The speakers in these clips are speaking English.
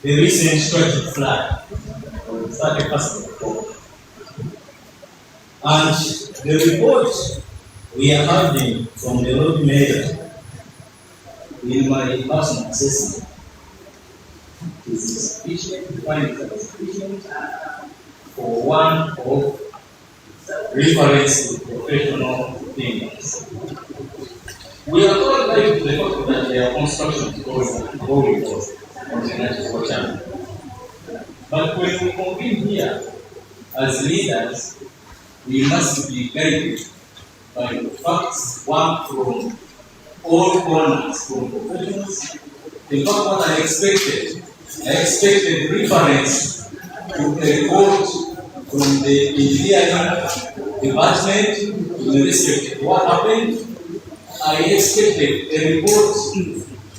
the recent tragic flood on the 31st of October. And the report we are having from the Lord Mayor, in my personal assessment, is sufficient, we find it sufficient for one of reference to professional things. We are told that the fact that their construction costs going costs on the Nakivubo channel. But when we convene here as leaders, we must be guided by the facts, one from all corners, from professionals. In fact, what I expected reference to a report from the engineering department in respect to what happened. I expected a report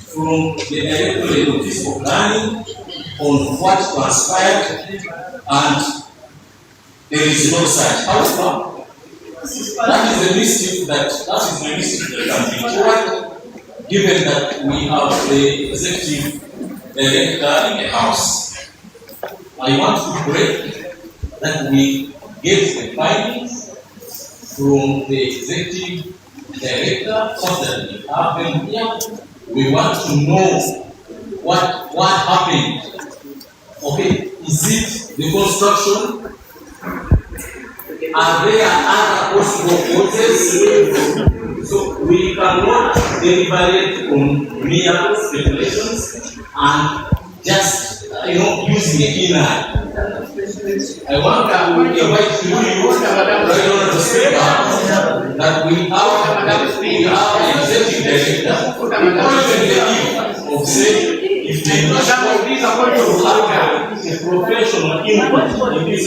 from the Directorate of Fiscal Planning on what transpired, and there is no such. However, that is the mistake that can be cured, given that we have the executive director in the house. I want to pray that we get the findings from the executive director so that we have them here. We want to know what happened. Okay, is it the construction? Are there other possible causes? So we cannot deliberate on mere speculations and just using a keen eye. I want to invite you to speak that we have an executive director of saying if they not have a professional input in this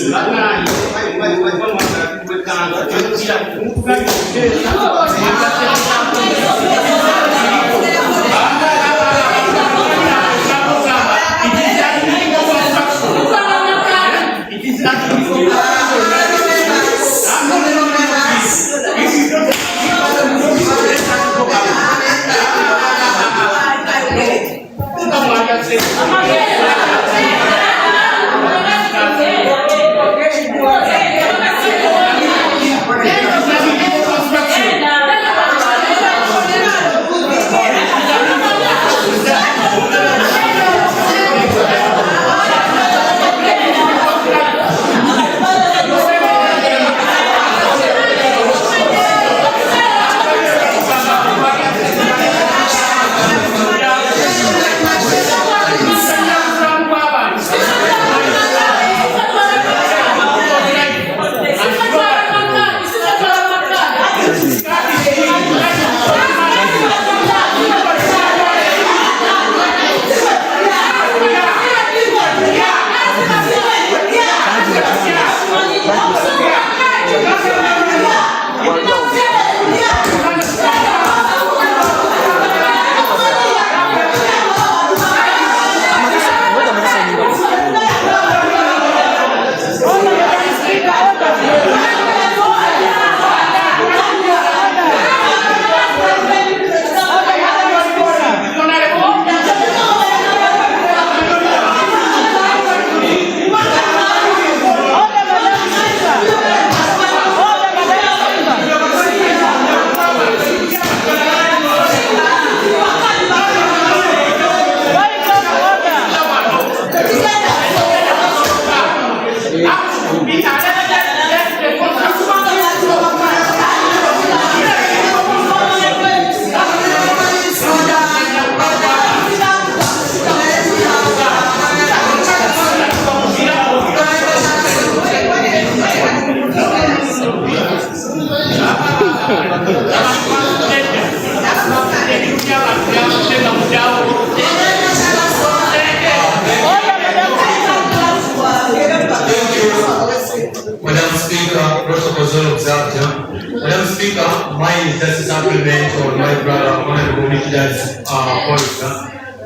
Madam Speaker, mine is just a supplement on my brother, Honorable Nikida's point.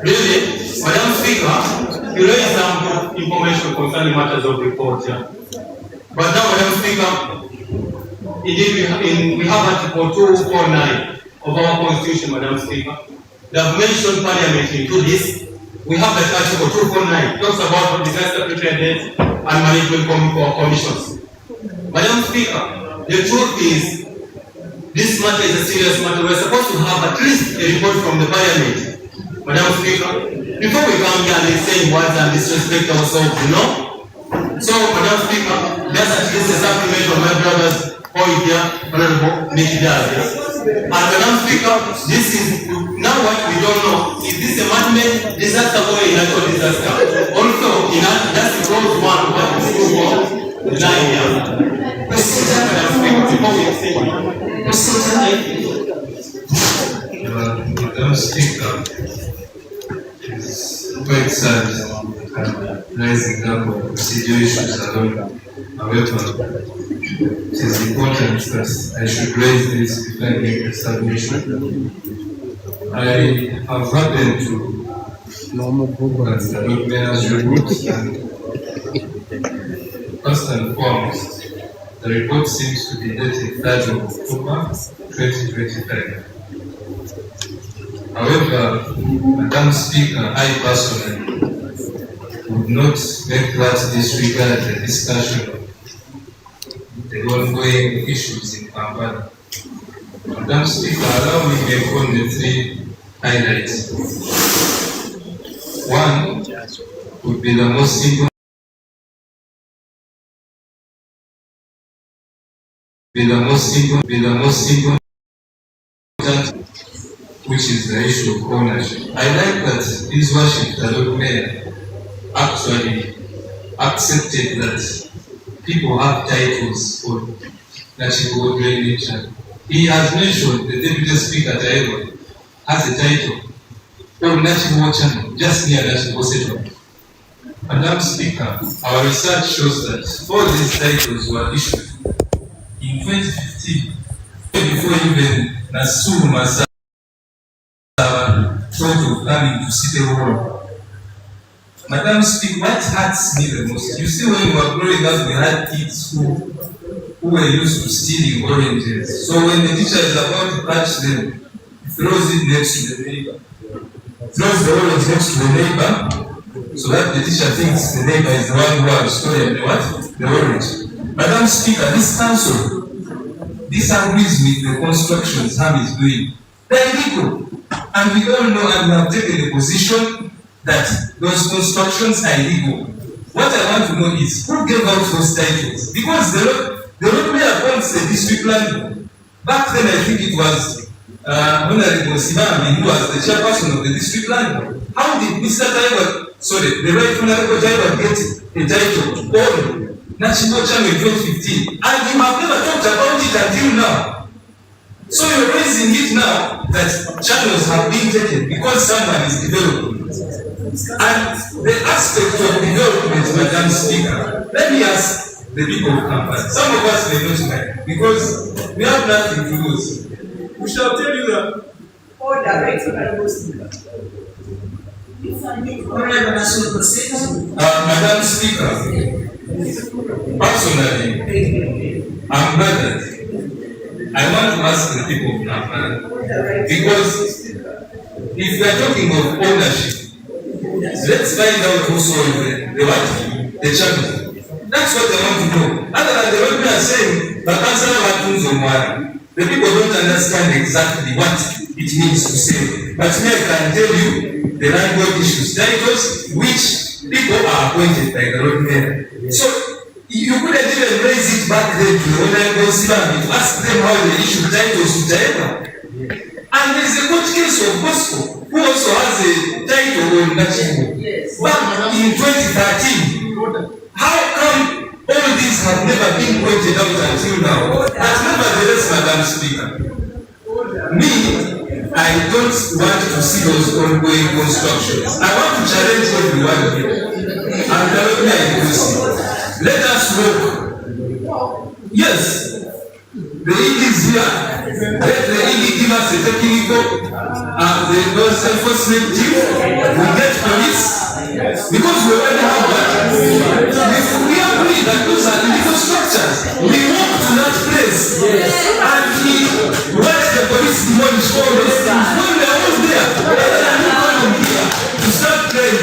Really, Madam Speaker, you raised some good information concerning matters of report here. But now, Madam Speaker, indeed we have Article 249 of our Constitution, Madam Speaker. They have mentioned Parliament into this, we have the Article 249, talks about disaster preparedness and management commissions. Madam Speaker, the truth is, this matter is a serious matter. We're supposed to have at least a report from the Parliament. Madam Speaker, before we come here and say words and disrespect ourselves, you know? So, Madam Speaker, that's at least a supplement from my brother's point here, Honorable Kcca. And Madam Speaker, this is now what we don't know. Is this a man-made disaster or a natural disaster? Also, in that, that's the close one, what is true for the line here. Madam Speaker, before we say Madam Speaker, it's quite sad raising up of procedure issues alone. However, it is important that I should raise this before I make a submission. I have happened to the documents report, and first and foremost, the report seems to be dated 3rd of October 2025. However, Madam Speaker, I personally would not make that disregard the discussion of the ongoing issues in Kampala. Madam Speaker, allow me to make only 3 highlights. One would be the most important. Which is the issue of ownership. I like that His Worship the Lord Mayor actually accepted that people have titles for Nakivubo drainage. He has mentioned the Deputy Speaker Taiwan has a title for Nakivubo channel just near Nakivubo settlement. Madam Speaker, our research shows that all these titles were issued in 2015 before even Nasuru thought of coming to City Hall. Madam Speaker, what hurts me the most? You see, when we were growing up, we had kids who were used to stealing oranges. So when the teacher is about to catch them, he throws it next to the neighbor. Throws the orange next to the neighbor, so that the teacher thinks the neighbor is the one who has stolen the orange. Madam Speaker, this council disagrees with the constructions Ham is doing. They're illegal. And we all know and we have taken the position that those constructions are illegal. What I want to know is who gave out those titles? Because the road mayor appoints the district land. Back then I think it was Honorable Sibami who was the chairperson of the district land. How did Mr. the right Honorable Taiwan get a title on National Channel in 2015? And you have never talked about it until now. So you're raising it now that channels have been taken because someone is developing. And the aspect of development, Madam Speaker, let me ask the people of campus. Some of us may not mind because we have nothing to lose. We shall tell you that. Order, right, Honorable Speaker. Madam Speaker, personally, I'm bothered. I want to ask the people of Kampala, because if we are talking of ownership, let's find out who sold the channel. That's what I want to know. Other than the way we are saying, the people don't understand exactly what it means to say. But me, I can tell you the landlord issues titles which people are appointed by the road mayor. So you couldn't even raise it back then to the Honorable Sibami to ask them how they issue titles to Taiwan. And there is a court case of Bosco who also has a title on Nakivubo. Back in 2013. How come all these have never been pointed out until now? But nevertheless, Madam Speaker, me, I don't want to see those ongoing constructions. I want to challenge everyone here. And tell me inclusive. Let us work. Yes, the ED is here. Let the ED give us a technical the enforcement team. We get police because we already have that. We agree that those are illegal structures. We walk to that place and we watch the police demolish all those things. When we are all there, rather than coming here to start playing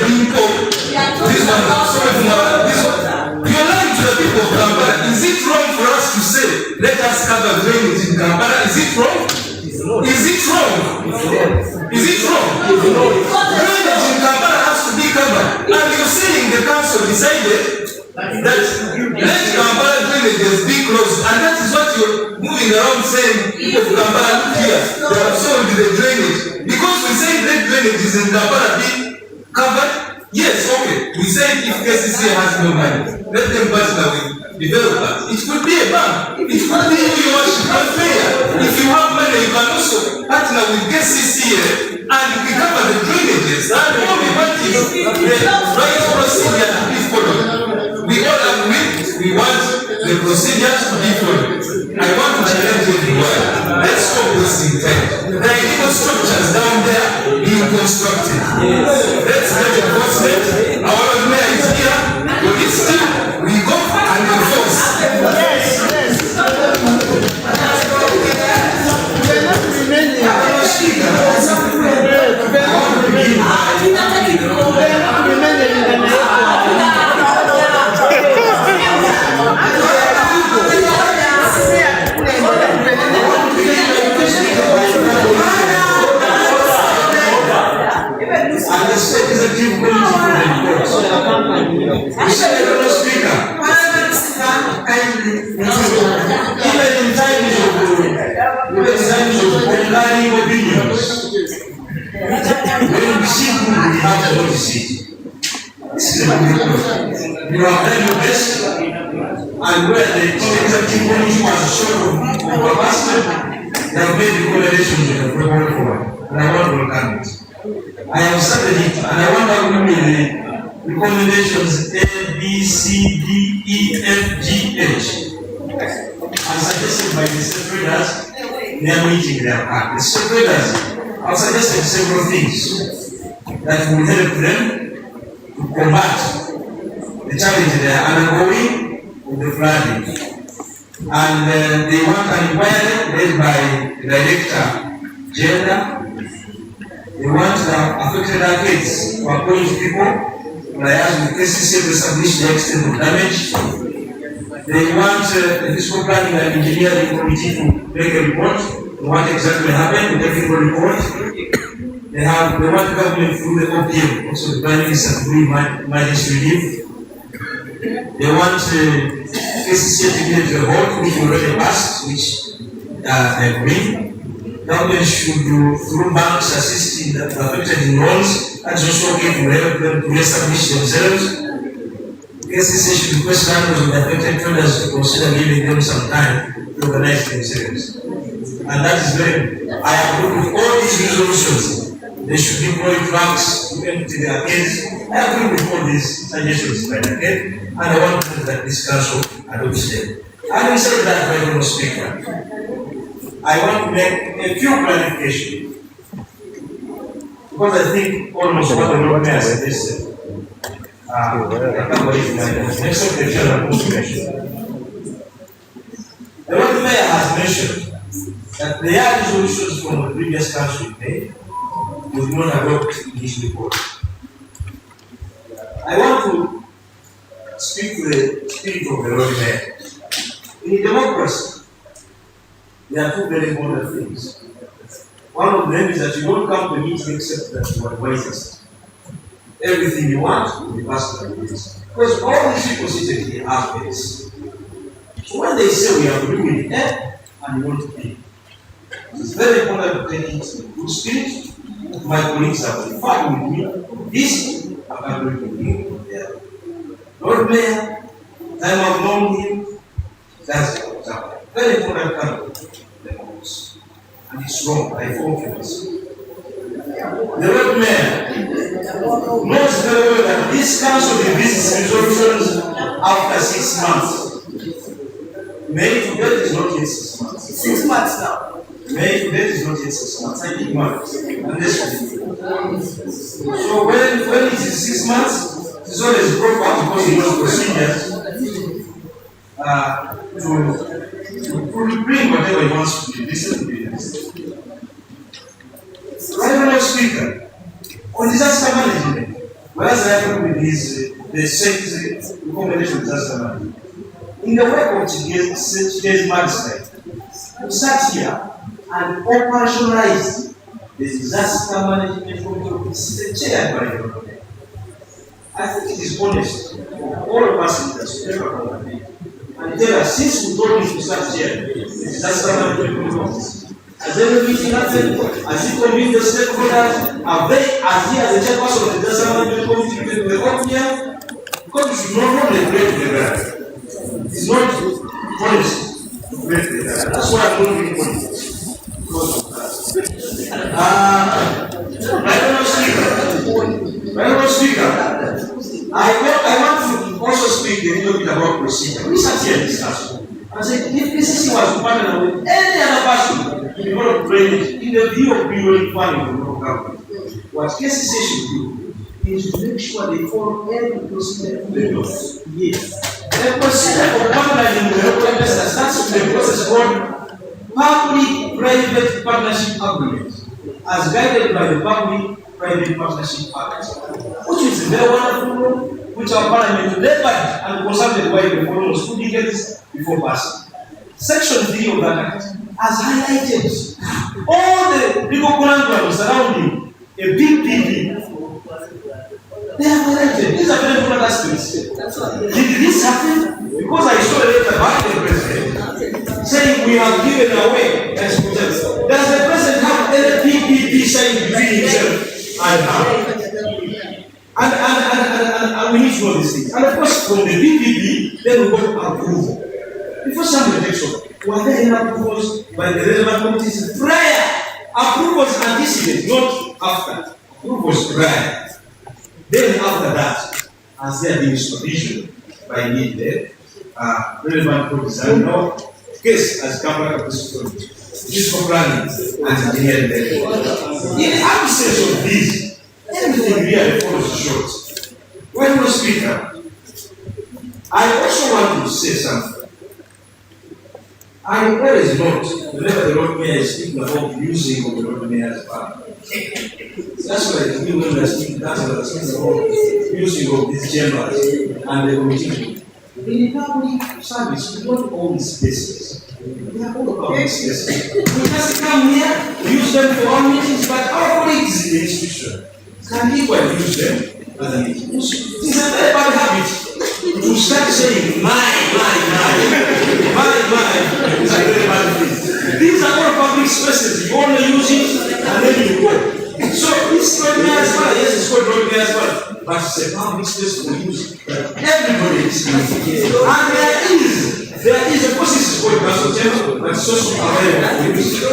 This one, sorry for my, this one. You're lying to the people of Kampala. Is it wrong for us to say, let us cover drainage in Kampala? Is it wrong? Is it wrong? Is it wrong? Drainage in Kampala has to be covered. And you're saying the council decided that let Kampala drainages be closed. And that is what you're moving around saying, people of Kampala, look here, they have solved the drainage. Because we say let drainages in Kampala be covered. Yes, okay. We said if Kcca has no money, let them partner with developers. It could be a bank. It could be you worship fair. If you have money, you can also partner with Kcca and we cover the drainages. And all we want is the right procedure to be followed. We all agree we want the procedure to be followed. I want to challenge everyone. Let's stop wasting time. There are illegal structures down there being constructed. Let's get enforcement. Our Lord Mayor is here. But it's still, we go and enforce. And the state is a deep political report. Mr. Speaker, even in times of online opinions, when we see who we have to notice it. This is a good report. You have done your best, and where the executive committee was short of capacity, they have made recommendations in the program forward, and I want to welcome it. I have studied it, and I want to give me the recommendations A, B, C, D, E, F, G, H, as suggested by the secretaries in their meeting their part. The secretaries have suggested several things that will help them to combat the challenge they are undergoing with the flooding. And they want an inquiry led by the director, gender. They want the affected arcades to appoint people, liaise with Kcca to establish the extent of damage. They want the fiscal planning and engineering committee to make a report on what exactly happened, the technical report. They want the government through the OPM, also the planning is to manage relief. They want Kcca to get the vote, which we already passed, which I agree. Government should do through banks assist in the affected in loans, and also give to help them to establish themselves. Kcca should request landlords of the affected traders to consider giving them some time to organize themselves. And that is very, I agree with all these resolutions. They should deploy trucks to empty their arcades. I agree with all these suggestions by the arcade, and I want to that this council adopts them. Having said that, Madam Speaker, I want to make a few clarifications, because I think almost what the Lord Mayor suggested. The Lord Mayor has mentioned that there are resolutions from the previous council made would not adopt this report. I want to speak to the spirit of the Lord Mayor. In a democracy, there are two very important things. One of them is that you don't come to meeting except that you are wisest. Everything you want will be passed by this. Because all these people sitting here are this. So when they say we have to do with the air and we want to be, it's very important to take it in good spirit. My colleagues have been fighting with me. This I'm going to bring there. Lord Mayor, time I've known him, that's the example. Very important country. And it's wrong, I focus. The Lord Mayor knows very well that this council revisits resolutions after 6 months. May to date is not yet 6 months. 6 months now. May to date is not yet 6 months. I think months. So when it is 6 months, it's always proper because he knows procedures to bring whatever he wants to be. Listen to this. Right, Speaker, on disaster management, What has happened with the safety recommendation disaster management? In the work of today's magistrate, we sat here and operationalized the disaster management committee chaired by the government. I think it is honest for all of us in the state and tell us, since we told you to start here, the disaster management committee, has every meeting happened? Has it convened the stakeholders? Are they as here as the chairperson of the disaster management committee to the up here? Because you should not neglect the ground. It's not honest to neglect the ground. That's why I'm not doing politics. Because of that. Madam Speaker, I want to also speak a little bit about procedure. We sat here and discussed. I said, if Kcca was partnered with any other person to develop drainage in the view of building planning for local government, what Kcca should do is to make sure they follow every procedure in the laws. Yes. The procedure for partnering with local investors starts with the process called public-private partnership agreement, as guided by the Public-Private Partnership Act, which is a very wonderful law, which our parliament labored and consulted by the foreigners 2 decades before passing. Section 3 of that act has highlighted all the legal conundrums surrounding a PPP. They have highlighted. These are very important aspects. Did this happen? Because I saw a letter by the president saying we have given away exporters. Does the president have any PPP signed between himself and her? And we need to know these things. And of course, from the PPP, then we got approval. Before somebody takes off, were there any approvals by the relevant committees prior? Approvals anticipated, not after. Approvals prior. Then after that, has there been supervision by the relevant committees? And now, case has come back up this for planning and engineering. In absence of this, everything really falls short. Well, Speaker, I also want to say something. I always note whenever the Lord Mayor is speaking about using of the Lord Mayor's power. That's why we will speak about using of these chambers and the committee. In public service, we don't own spaces. We are all public spaces. We just come here, use them for our meetings, but our colleagues in the institution can equally use them as an institution. It is a very bad habit to start saying my. It's a very bad thing. These are all public spaces. You only use it and then you go. So this is not as well. Yes, it's called not as well. But it's a public space for use. Everybody is using it. And there is a process called Council, but it's also available for use.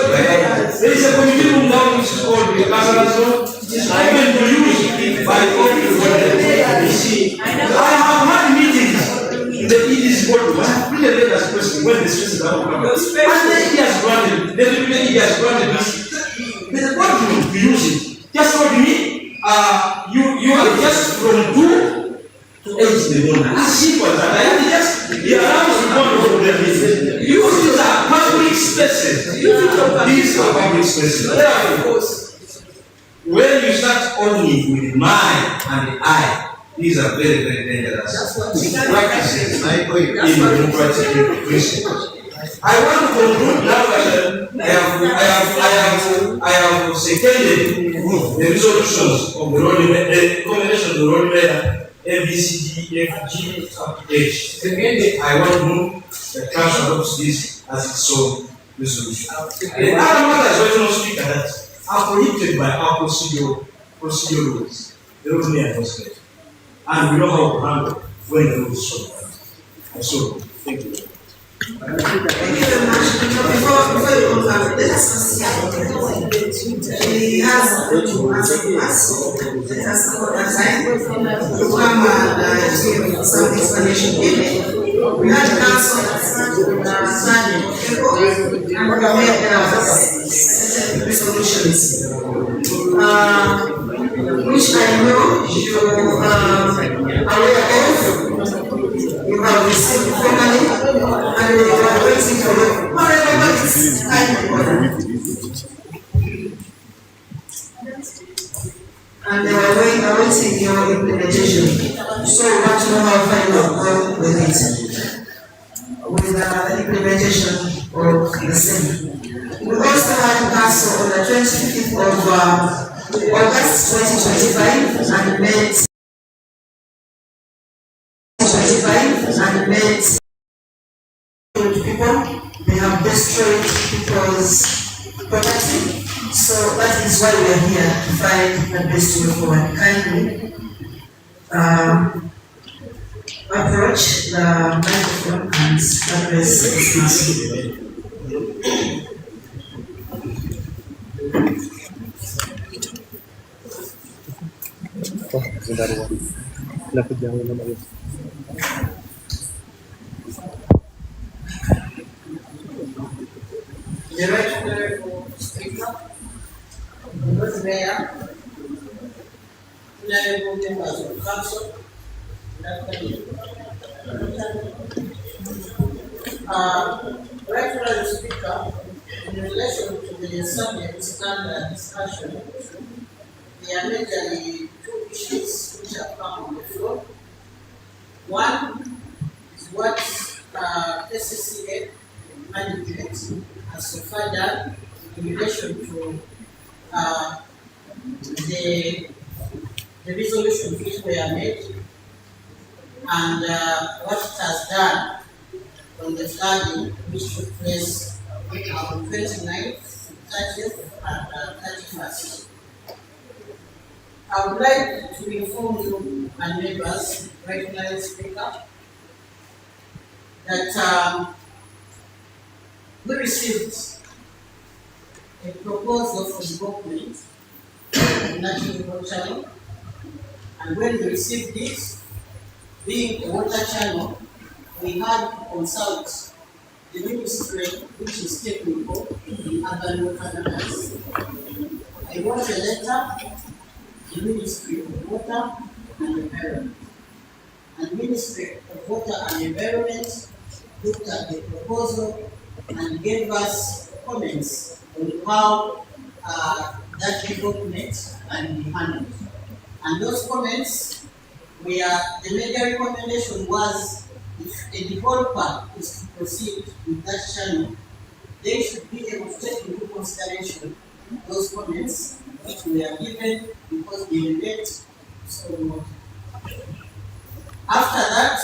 There is a committee room now which is called the Council. It's open to use by everybody. I have had meetings in the ED's board. I have really read as president when the spaces are open. And the ED has granted, the ED has granted this. There's a point to use it. Just what you mean? You are just from 2 to 8 in the morning. As simple as that. I have just the alarms to go over their business. These are public spaces. These are public spaces. Therefore, when you start owning with the mind and the eye, these are very, very dangerous practices in democratic principles. I want to conclude now that I have seconded the resolutions of the recommendation of the road mayor ABCDFGH. Secondly, I want to move the council adopts this as its own resolution. The other matters I want to speak that are prohibited by our procedural rules, the road mayor enforcement, and we know how to handle when the rules show. And so, thank you. Thank you very much. Before you come, let us he has to answer us. Let us go that time to come and give some explanation. We had council Sunday and we have resolutions, which I know you are aware of. You have received formally and you are waiting for it. However, it's kind of important. And they were awaiting your implementation. So we want to know how far you have gone with it, with the implementation of the same. We also had council on the 25th of August 2025 and met with people. They have destroyed people's property. So that is why we are here to find the best way forward. Kindly approach the microphone and address this council. Director Speaker, Lord Mayor, honorable members of council, Director Speaker, in relation to the subject under discussion, there are majorly two issues which have come on the floor. One is what Kcca management has so far done in relation to the resolutions which were made and what it has done on the flooding which took place on 29th, 30th, and 31st. I would like to inform you and neighbors, recognized speaker, that we received a proposal for development in Nakivubo channel, and when we received this, being a water channel, we had to consult the ministry which is technical in urban water matters. I wrote a letter to the Ministry of Water and Environment, and Ministry of Water and Environment looked at the proposal and gave us comments on how that development can be handled. And those comments were, the major recommendation was, if a developer is to proceed with that channel, they should be able to take into consideration those comments which were given because they relate to stormwater. After that,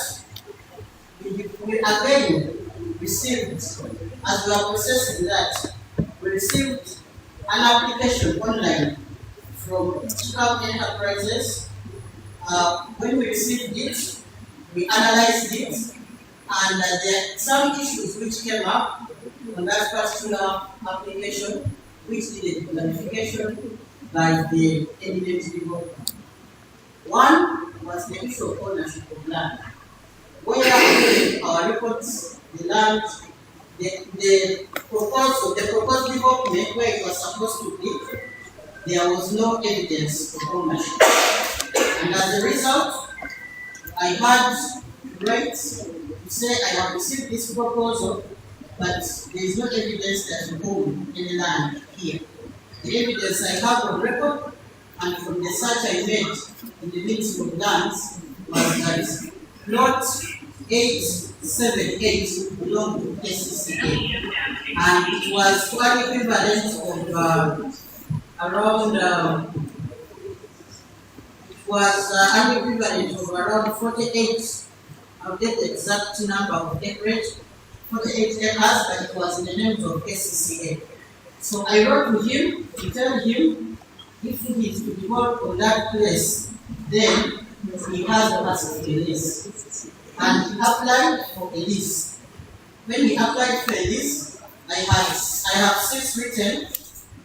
we again received, as we are processing that, we received an application online from Kcca Enterprises. When we received it, we analyzed it, and there are some issues which came up on that particular application, which needed clarification by the eminent developer. One was the issue of ownership of land. Where our records, the land, the proposed development where it was supposed to be, there was no evidence of ownership. And as a result, I had right to say I have received this proposal, but there is no evidence that you own any land here. The evidence I have on record and from the search I made in the Ministry of Lands was that Plot 878 belonged to Kcca, and it was one equivalent of around 48. I'll get the exact number of acreage, 48 acres, but it was in the name of Kcca. So I wrote to him to tell him if he is to develop on that place, then he has to ask for a lease. And he applied for a lease. When he applied for a lease, I have since written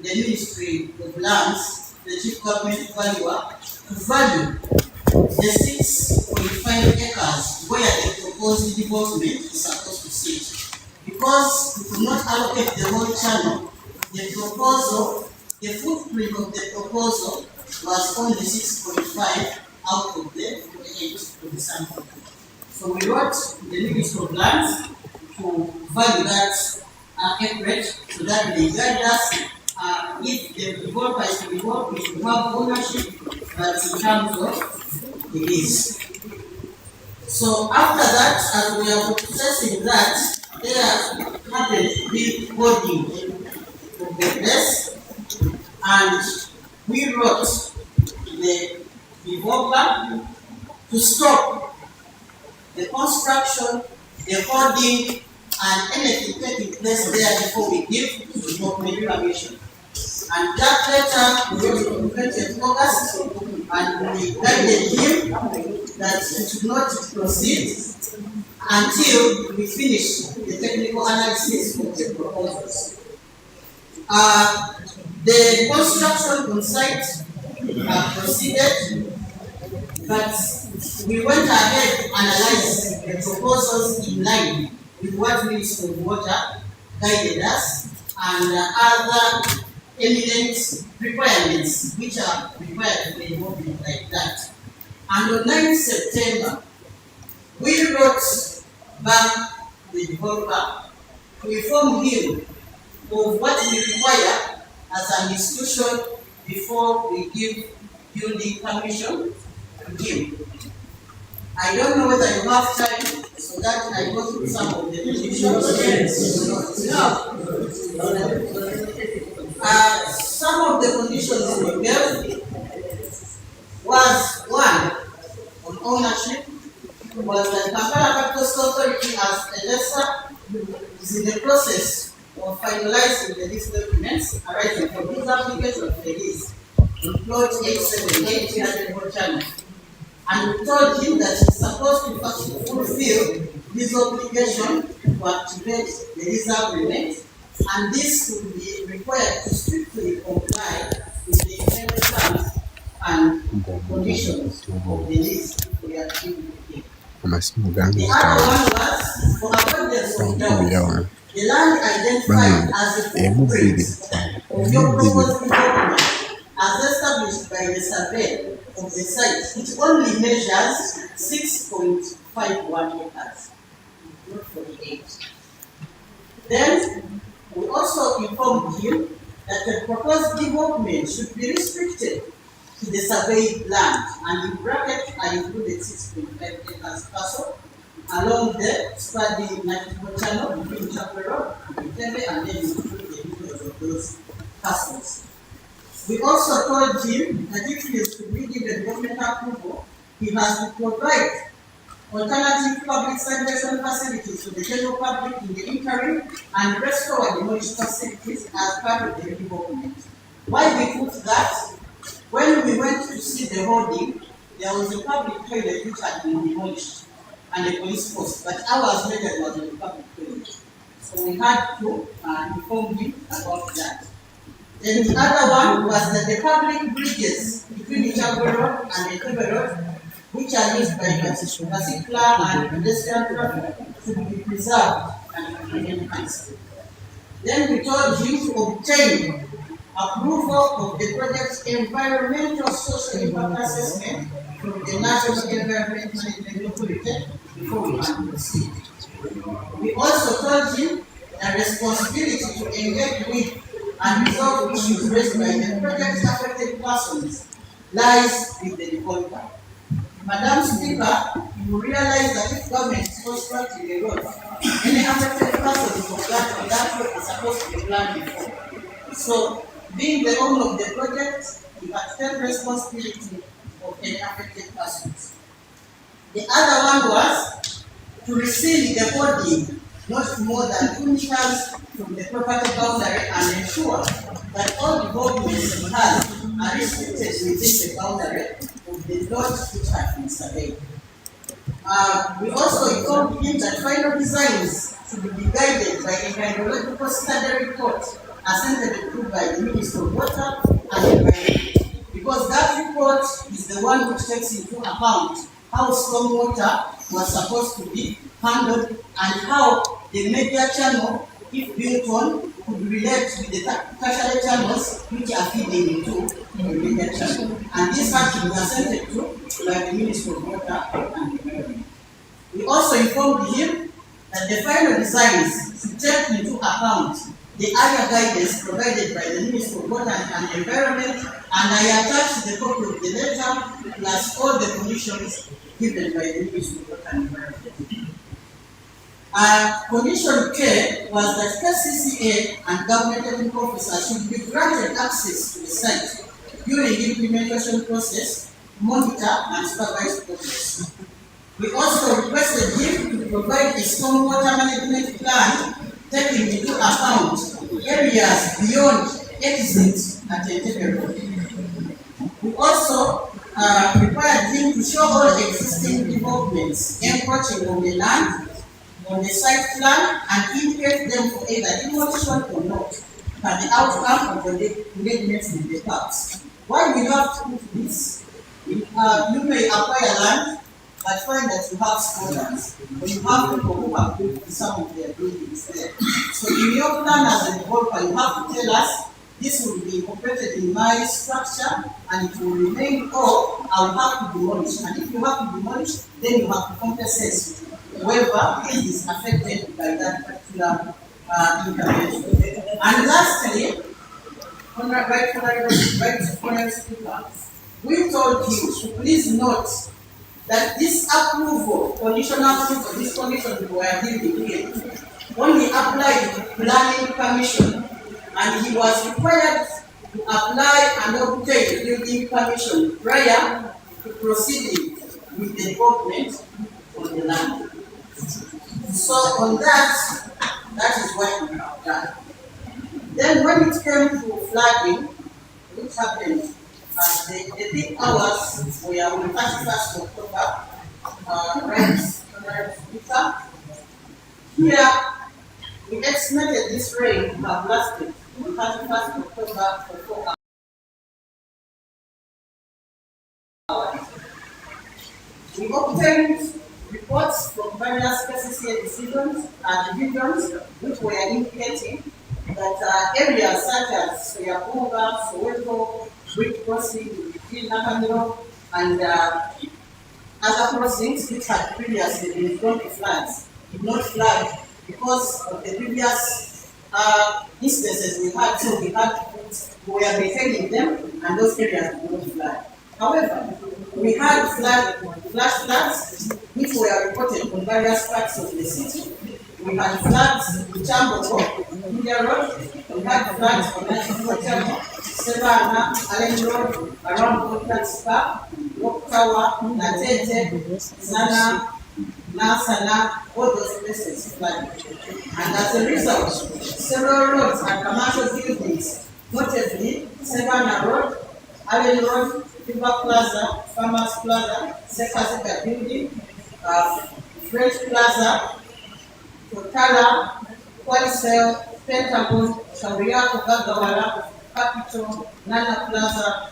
the Ministry of Lands, the Chief Government Valuer, to value the 6.5 acres where the proposed development is supposed to sit. Because we could not allocate the whole channel, the footprint of the proposal was only 6.5 out of the 48 of the sample. So we wrote to the Ministry of Lands to value that acreage so that they guide us if the developer is to develop, we should have ownership but in terms of the lease. So after that, as we are processing that, there happened to be holding of the place, and we wrote the developer to stop the construction, the holding, and anything taking place there before we give development permission. And that letter we wrote on 20th August, and we guided him that he should not proceed until we finish the technical analysis of the proposals. The construction on site proceeded, but we went ahead to analyze the proposals in line with what Ministry of Water guided us and other eminent requirements which are required for involvement like that. And on 9th September, we wrote back the developer to inform him of what we require as an institution before we give building permission to him. I don't know whether you have time so that I go through some of the conditions. Some of the conditions we gave was one, on ownership, was that Kampala Capital Authority as a lessor is in the process of finalizing the lease documents arising from his application of the lease on plot 878 Nakivubo channel. And we told him that he's supposed to fulfill his obligation to activate the lease agreement, and this will be required to strictly comply with the inheritance and conditions of the lease we are giving him. The other one was for avoidance of doubt. The land identified as the footprint of your proposed development as established by the survey of the site, it only measures 6.51 acres, not 48. Then we also informed him that the proposed development should be restricted to the surveyed land, and in bracket I included 6.5 acres parcel along the spreading Nakivubo channel between Chapel Road and Tembe, and then include the details of those parcels. We also told him that if he is to be given government approval, he has to provide alternative public sanitation facilities to the general public in the interim and restore demolished facilities as part of the development. Why we put that? When we went to see the holding, there was a public toilet which had been demolished and a police post, but ours later was a public toilet. So we had to inform him about that. Then the other one was that the public bridges between the Chapel Road and the Tembe Road, which are used by particular and pedestrian traffic, should be preserved and enhanced. Then we told him to obtain approval of the project's environmental social impact assessment from the National Environment Management Authority before we can proceed. We also told him the responsibility to engage with and resolve issues raised by the project affected persons lies with the developer. Madam Speaker, you will realize that if government is constructing a road, any affected persons of that road is supposed to be planned before. So, being the owner of the project, you have taken responsibility of any affected persons. The other one was to receive the holding not more than 2 meters from the property boundary and ensure that all developments we have are restricted within the boundary of the lots which have been surveyed. We also informed him that final designs should be guided by a hydrological study report assented and approved by the Ministry of Water and Environment, because that report is the one which takes into account how stormwater was supposed to be handled and how the major channel, if built on, could relate with the tertiary channels which are feeding into the major channel. And this had to be assented to by the Ministry of Water and Environment. We also informed him that the final designs should take into account the area guidance provided by the Ministry of Water and Environment, and I attached the copy of the letter plus all the conditions given by the Ministry of Water and Environment. Condition K was that Kcca and government technical officers should be granted access to the site during the implementation process, monitor and supervise progress. We also requested him to provide a stormwater management plan taking into account areas beyond exit at Entebbe Road. We also required him to show all existing developments encroaching on the land, on the site plan, and indicate them for either demolition or not, but the outcome of the amendments in the past. Why we have to do this? You may acquire land, but find that you have squatters, or you have people who have built some of their buildings there. So in your plan as a developer, you have to tell us this will be incorporated in my structure and it will remain, or I will have to demolish. And if you have to demolish, then you have to compensate whoever is affected by that particular intervention. And lastly, Honorable Speaker, we told you to please note that this approval, conditional approval, this condition we were dealing with, only applied to planning permission, and he was required to apply and obtain building permission prior to proceeding with the development on the land. So on that, that is what we have done. Then when it came to flooding, which happened, the peak hours were on 31st October, Here, we estimated this rain to have lasted on 31st October for 4 hours. We obtained reports from various Kcca decisions and divisions which were indicating that areas such as Soyapunga, Soweto, Bridge Crossing, Nakamiro, and other crossings which had previously been prone to floods did not flood because of the previous instances we had. So we were maintaining them, and those areas did not flood. However, we had flash floods which were reported on various parts of the city. We had floods in Chambo, India Road, we had floods on Nakivubo, Savannah, Allen Road, around Kcca, Rock Tower, Natete, Sana, Nasana, all those places flooded. And as a result, several roads and commercial buildings, notably Savannah Road, Allen Road, River Plaza, Farmers Plaza, Kcca Building, French Plaza, Totala, Qualisel, Pentagon, Shauriako, Gagawala, Capital, Nana Plaza,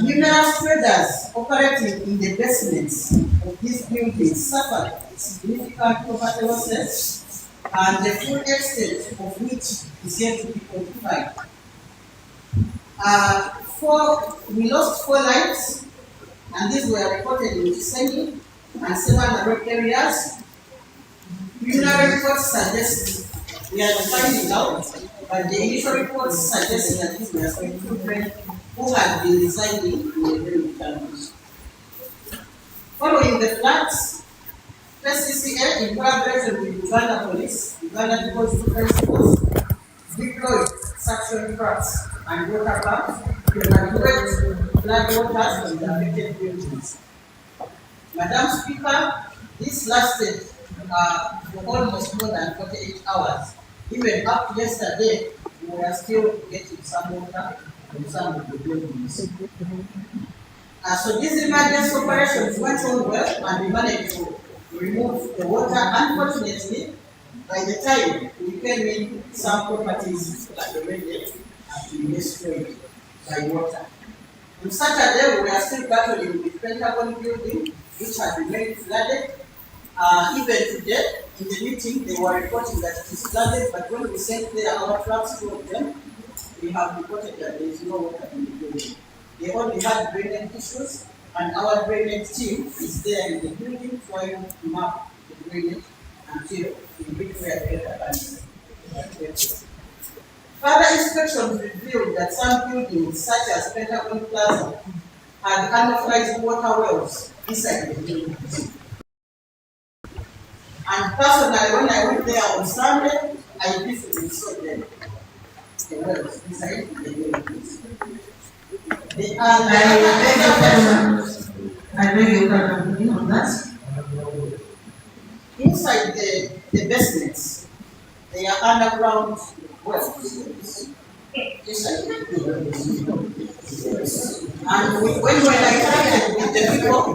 numerous traders operating in the basements of these buildings suffered significant property losses, and the full extent of which is yet to be quantified. We lost 4 lives, and these were reported in Kisenyi and several road areas. Preliminary reports suggest we are finding out, but the initial reports suggest that these were some children who had been residing in the very towns. Following the floods, Kcca, in collaboration with Uganda Police, Uganda People's Defense Force, deployed suction trucks and water pumps to evacuate flood waters from the affected buildings. Madam Speaker, this lasted for almost more than 48 hours. Even up to yesterday, we were still getting some water from some of the buildings. So these emergency operations went on well, and we managed to remove the water. Unfortunately, by the time we came in, some properties had already been destroyed by water. On Saturday, we were still battling with Pentagon building, which had remained flooded. Even today, in the meeting, they were reporting that it is flooded, but when we sent there our trucks, 2 of them, we have reported that there is no water in the building. They only had drainage issues, and our drainage team is there in the building trying to map the drainage until we reach where the is. Further inspections revealed that some buildings, such as Pentagon Plaza, had unauthorized water wells inside the buildings. And personally, when I went there on Sunday, I visibly saw them. The wells inside the buildings. I beg you can continue on that. Inside the basements, they are underground wells. Inside the buildings. And when I tried with the people,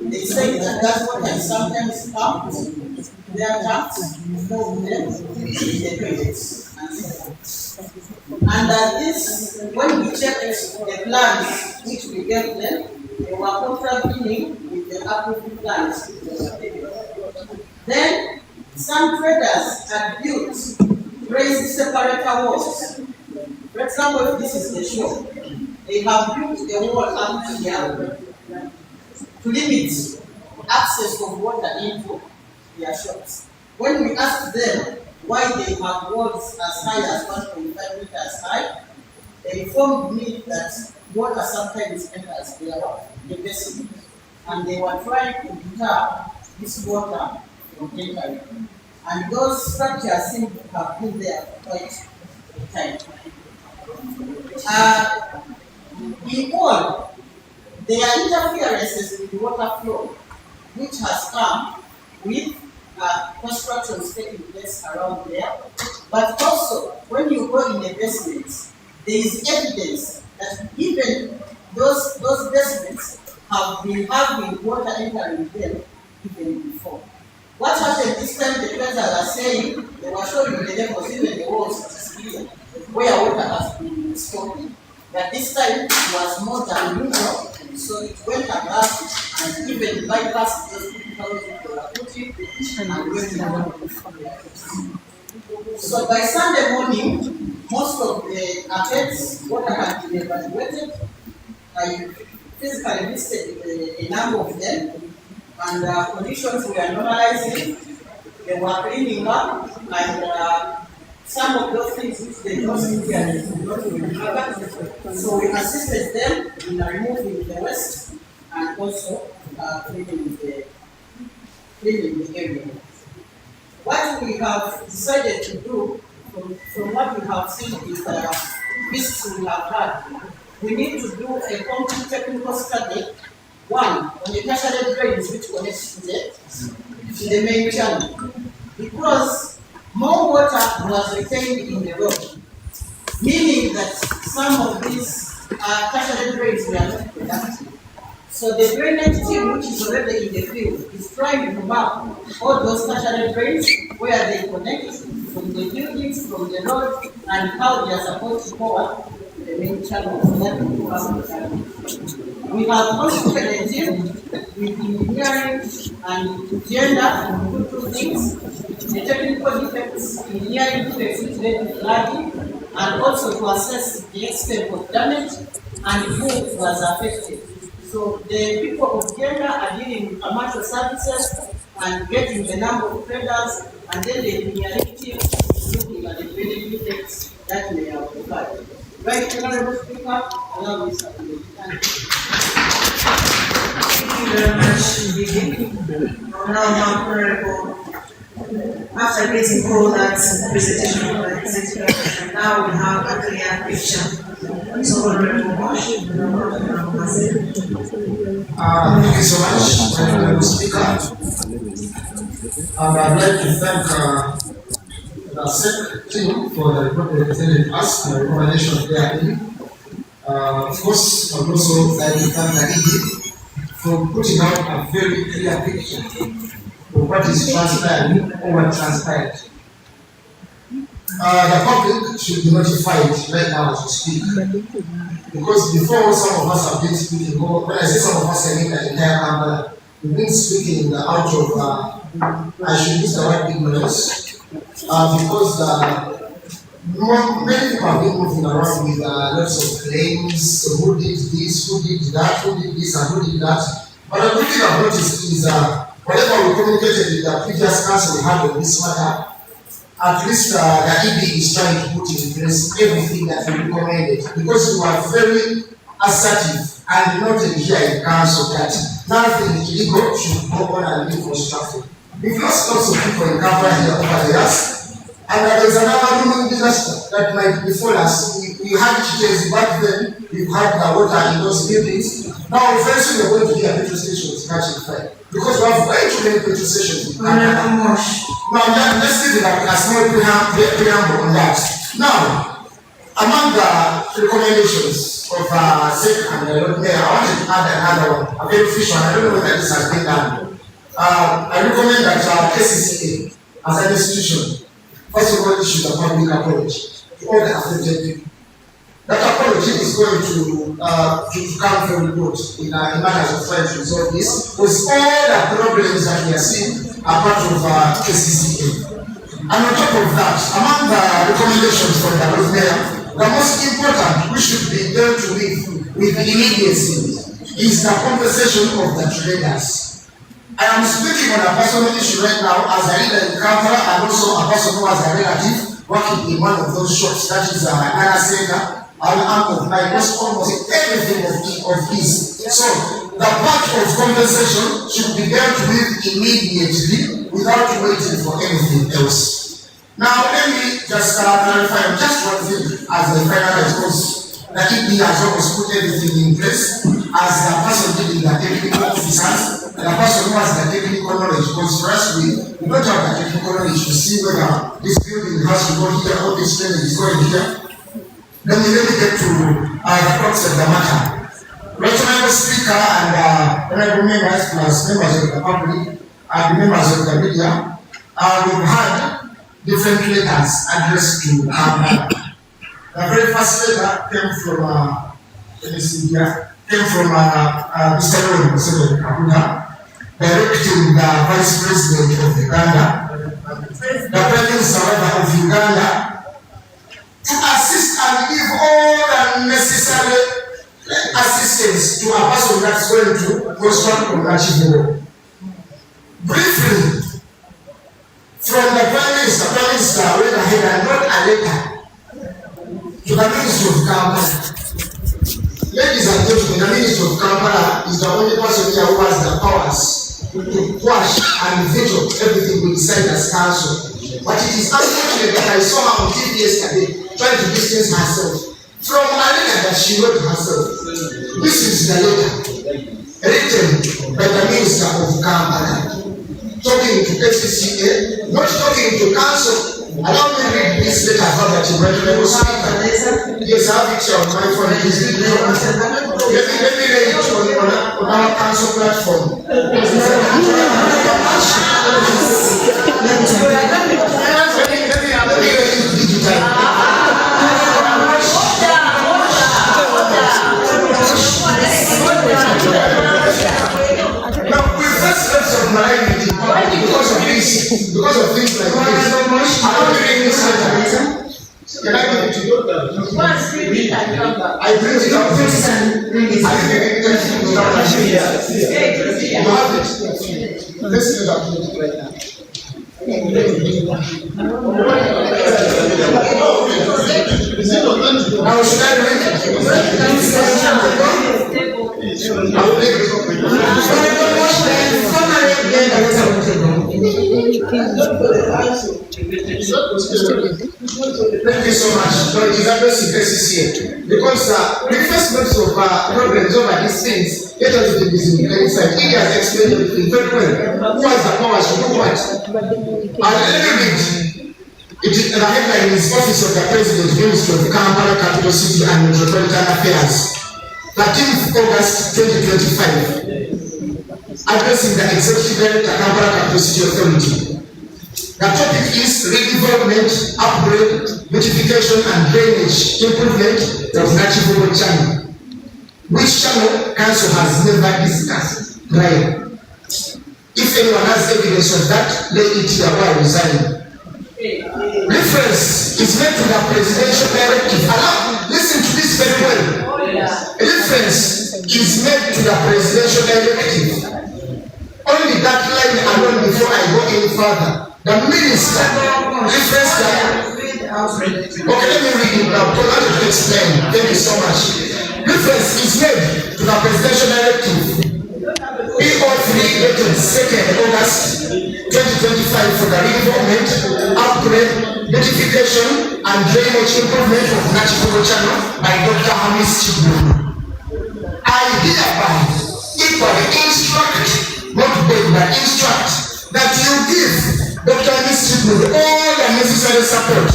they say that water is sometimes pumped. There are taps for them in the toilets. And this, when we checked the plans which we gave them, they were contravening with the approved plans. Then some traders had built raised separator walls. For example, if this is the shop, they have built a wall up here to limit access of water into their shops. When we asked them why they have walls as high as 1.5 meters high, they informed me that water sometimes enters the basin, and they were trying to deter this water from entering. And those structures seem to have been there for quite a time. In all, there are interferences with the water flow, which has come with constructions taking place around there. But also, when you go in the basements, there is evidence that even those basements have been having water entering them even before. What happened this time, the players are saying, they were showing the levels, even the walls here, where water has been stored. But this time it was more than usual, so it went above and even bypassed those people who were putting and went down. So by Sunday morning, most of the affects water had been evacuated. I physically listed a number of them, and conditions were normalizing. They were cleaning up, and some of those things which they lost not recover. So we assisted them in removing the waste and also cleaning the area. What we have decided to do, from what we have seen is visits we have had, we need to do a complete technical study. One, on the tertiary drains which connects to the main channel, because more water was retained in the road, meaning that some of these tertiary drains were not productive. So the drainage team, which is already in the field, is trying to map all those tertiary drains, where they connect from the buildings, from the road, and how they are supposed to forward the main channel. We have constituted a team with engineering and gender to do two things: the technical defects, engineering defects which led to flooding, and also to assess the extent of damage and who was affected. So the people of gender are dealing with commercial services and getting the number of traders, and then the engineering team is looking at the building defects that may have occurred. Right, Honorable Speaker, allow me to thank you. Thank you very much, Now, Honorable, after getting all that presentation from the executive, now we have a clear picture. So, Honorable, thank you so much, Honorable Speaker. And I'd like to thank the SEC team for the report they presented us and the recommendation they are in. Of course, I would also like to thank the ED for putting out a very clear picture of what is transpiring or what transpired. The public should be notified right now as we speak, because before some of us have been speaking, when I say some of us, I mean the entire Kampala, we've been speaking out of, I should use the word ignorance, because many people have been moving around with lots of claims: so who did this, who did that, who did this, and who did that. But the good thing I've noticed is whatever we communicated with the previous council we had on this matter, at least the ED is trying to put in place everything that we recommended, because we were very assertive and noted here in council that nothing illegal should go on and be constructed. We've lost lots of people in Kampala here over the years, and there's another looming disaster that might befall us. We had Kcca back then, we've had the water in those buildings. Now, very soon we're going to hear petrol stations catching fire, because we have way too many petrol stations. Now, let's give it a small preamble on that. Now, among the recommendations of SEC and the Lord Mayor, I wanted to add another one, a very official. I don't know whether this has been done. I recommend that Kcca, as an institution, first of all, issue a public apology to all the affected people. That apology is going to come very good in matters of trying to resolve this, because all the problems that we are seeing are part of Kcca. And on top of that, among the recommendations from the Lord Mayor, the most important we should be dealt with immediacy is the compensation of the traders. I am speaking on a personal issue right now as a leader in Kampala, and also a person who has a relative working in one of those shops, that is Nana Center. Almost everything of his. So the part of compensation should be dealt with immediately without waiting for anything else. Now let me just clarify just one thing as a final response. The ED has almost put everything in place as the person dealing the technical officers and the person who has the technical knowledge. Because for us, we don't have the technical knowledge to see whether this building has to go here or this building is going here. Let me get to the crux of the matter. Right, Honorable Speaker and Honorable Members plus members of the public and members of the media, we've had different letters addressed to Kampala. The very first letter came from Mr. Lukwago, directing the Vice President of Uganda, the Prime Minister of Uganda, to assist and give all the necessary assistance to a person that's going to construct on Nakivubo. Briefly, from the Prime Minister went ahead and wrote a letter to the Ministry of Kampala. Ladies and gentlemen, the Ministry of Kampala is the only person here who has the powers to quash and veto everything we decide as council. But it is unfortunate that I saw her on TV yesterday trying to distance herself from a letter that she wrote herself. This is the letter written by the Minister of Kampala, talking to Kcca, not talking to council. Allow me to read this letter verbatim, right? Yes, I have it on my phone. Let me read it on our council platform. Now, we first steps of my because of things like this. I don't read this letter. Can I give it to you? I print it out. You have it. Let's do that right now. Now, should I read it? I will make it. Thank you so much. So it's addressing Kcca because the first months of problems over these things, let us do this inside. He has explained everything very well. Who has the power to do what? And a little bit, the headline is Office of the President, Ministry of Kampala, Capital City and Metropolitan Affairs, 13th August 2025, addressing the Executive Director, Kampala Capital City Authority. The topic is redevelopment, upgrade, beautification and drainage improvement of Nakivubo channel, which channel council has never discussed prior. If anyone has evidence of that, let it here while resigning. Reference is made to the presidential directive. Listen to this very well. Reference is made to the presidential directive. Only that line alone before I go any further. The minister refers okay, let me read it now because I have to explain. Thank you so much. Reference is made to the presidential directive PO3 dated 2nd August 2025 for the redevelopment, upgrade, beautification, and drainage improvement of Nakivubo channel by Dr. Hamis Chiburu. I hereby equally instruct, not beg but instruct, that you give Dr. Hamis Chiburu all the necessary support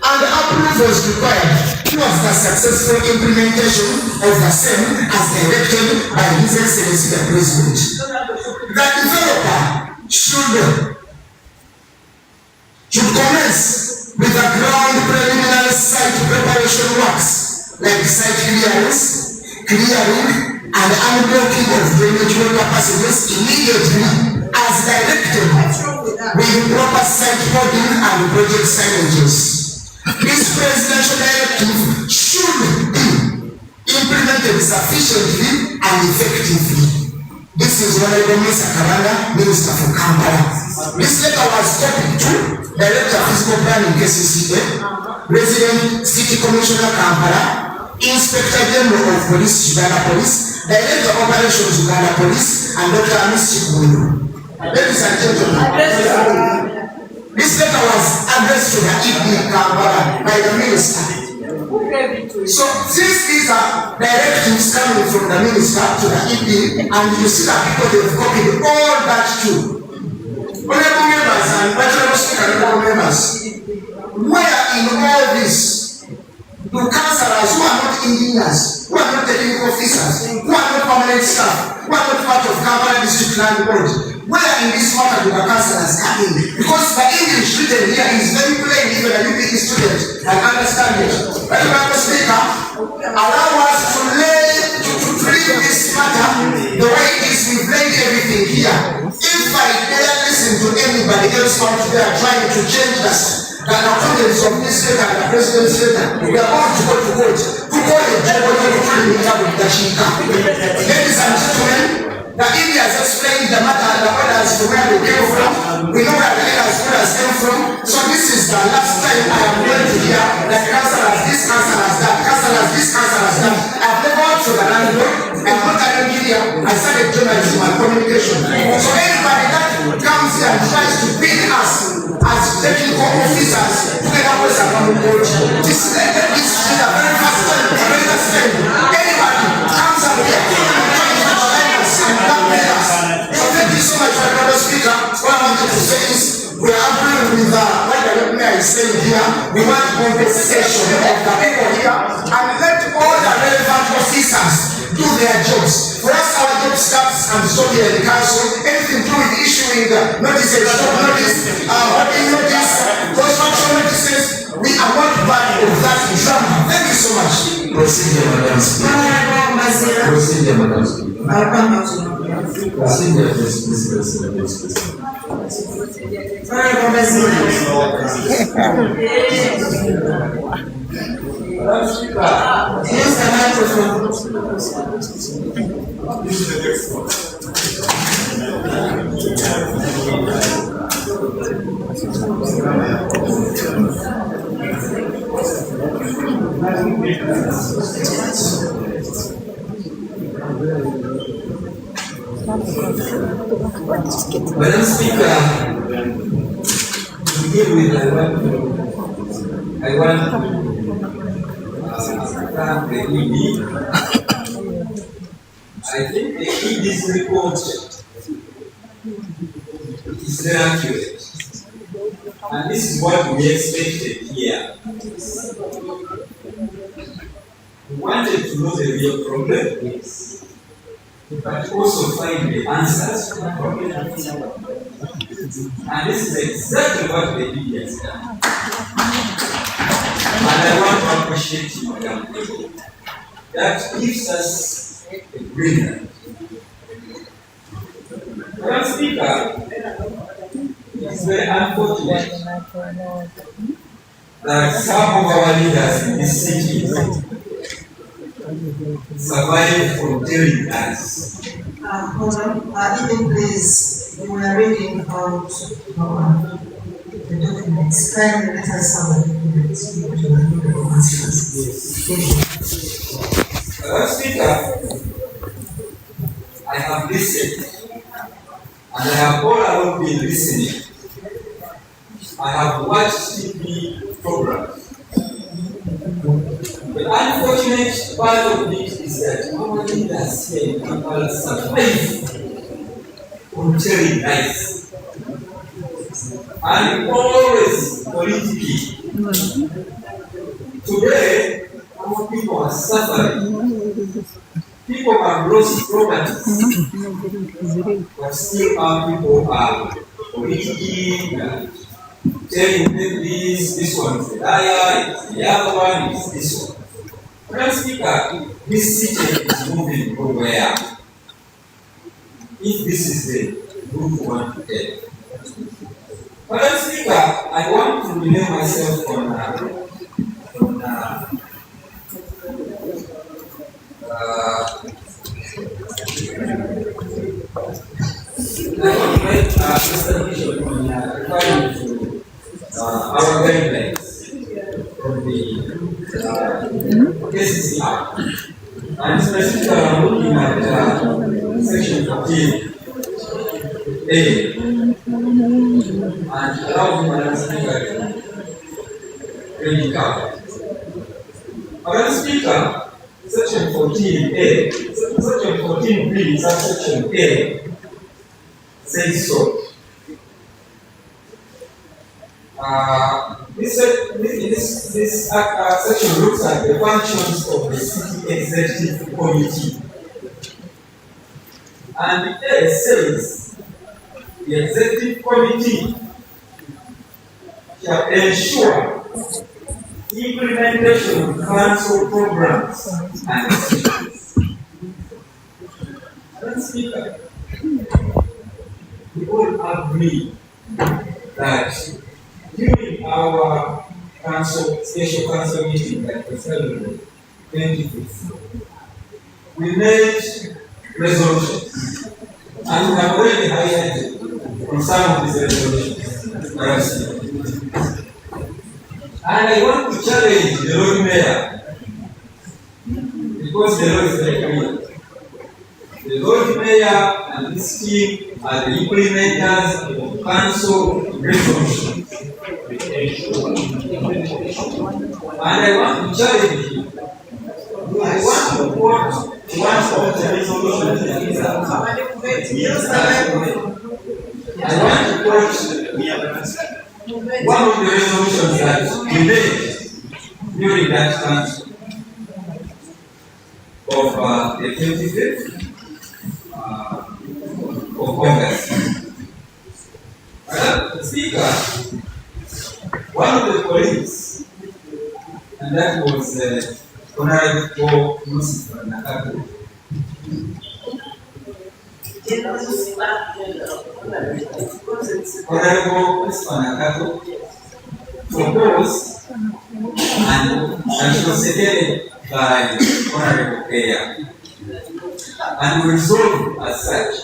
and approvals required towards the successful implementation of the same as directed by His Excellency the President. The developer should commence with the ground preliminary site preparation works like site clearing, and unblocking of drainage water passages immediately as directed with proper site holding and project signages. This presidential directive should be implemented sufficiently and effectively. This is Honorable Mr. Karanga, Minister for Kampala. This letter was copied to Director of Physical Planning Kcca, Resident City Commissioner Kampala, Inspector General of Police Uganda Police, Director of Operations Uganda Police, and Dr. Hamis Chiburu. Ladies and gentlemen, this letter was addressed to the EP Kampala by the minister. So since these are directives coming from the minister to the EP, and you see that people have copied all that too. Honorable members and Bachelor Speaker honorable members, where in all this do councillors who are not engineers, who are not technical officers, who are not permanent staff, who are not part of Kampala District Land Board, where in this matter do the councillors come in? Because the English written here is very plain, even a UPE student can understand it. But Honorable Speaker, allow us to read this matter the way it is. We've laid everything here. If I dare listen to anybody else out there trying to change us, the accordance of this letter and the president's letter, we are going to go to court to call a judge with the Kcca. Ladies and gentlemen, the Elias explained the matter and the orders to where they came from. We know where the orders came from. So this is the last time I am going to hear that councillors, this councillors, that councillors, this councillors, that. I have never worked for the landlord. I am not an engineer. I studied journalism and communication. So anybody that comes here and tries to pin us as technical officers together with a board, this is the very first time, the very first time anybody comes up here and tries to challenge us and blackmail us. So thank you so much, Honorable Speaker. What I wanted to say is we are agreeing with what the mayor is saying here. We want compensation of the people here and let all the relevant officers do their jobs. For us, our job starts and stop here in the council. Anything to do with issuing notices, stop notice, holding notice, construction notices, we are not part of that drama. Thank you so much. Procedure, Madam Speaker. Procedure, Madam Speaker. Procedure, Madam Speaker, to begin with, I want to thank the ED. I think the ED's report is very accurate. And this is what we expected here. We wanted to know the real problem, but also find the answers to the problem. And this is exactly what the ED has done. And I want to appreciate you, Madam. That gives us a green light. Madam Speaker, it is very unfortunate that some of our leaders in this city survive from telling us hold on. Even please, we are reading about the documents. Kindly let us have a documents. Speaker, I have listened, and I have all along been listening. I have watched TV programs. The unfortunate part of it is that our leaders here in Kampala survive on telling lies. And always politically. Today, our people are suffering. People have lost properties. But still our people are politically telling them this one is the liar, the other one is this one. Madam Speaker, this city is moving nowhere. If this is the route we want to take. Madam Speaker, I want to rename myself on our guidelines from the Kcca, and specifically I'm looking at section 14A, and allow me, Madam Speaker, to read it out. Madam Speaker, section 14A, section 14B, subsection A, says so. This section looks at the functions of the city executive committee. And it says the executive committee shall ensure implementation of council programs and decisions. Madam Speaker, we all agree that during our special council meeting that was held on 25th, we made resolutions, and we have already highlighted on some of these resolutions. And I want to challenge the Lord Mayor, because the law is very clear. The Lord Mayor and this team are the implementers of council resolutions. And I want to challenge you. I want to quote one of the resolutions that is I want to quote one of the resolutions that we made during that council of the 25th of August. Speaker, one of the colleagues, and that was Honorable Nakavubo. Honorable Nakavubo proposed and she was seconded by Honorable Kcca, and resolved as such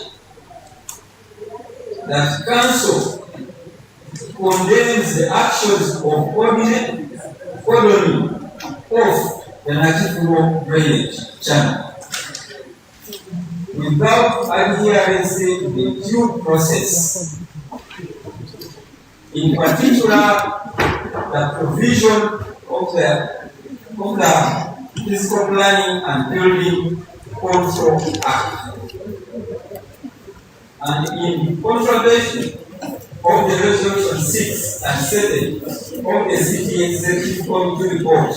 that Council condemns the actions of cordoning off the Nakivubo drainage channel without adhering to the due process, in particular the provision of the Physical Planning and Building Control Act, and in contravention of the resolution 6 and 7 of the City Executive Committee report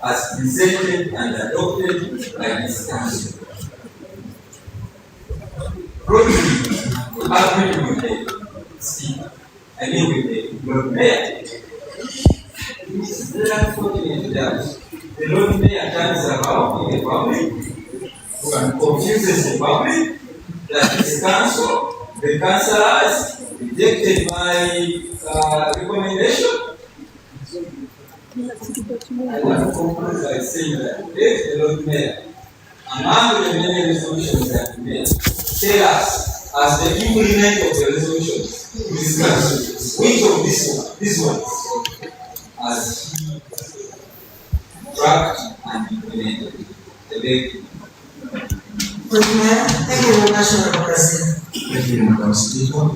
as presented and adopted by this Council. Broadly, agree with the Speaker, with the Lord Mayor. It is very unfortunate that the Lord Mayor turns around in the public and confuses the public that this Council, the councillors, rejected my recommendation. I want to conclude by saying that the Lord Mayor, among the many resolutions that we made, tell us, as the implement of the resolutions, we discuss which of these ones has he tracked and implemented. Thank you very much, Honorable President. Thank you, Madam Speaker.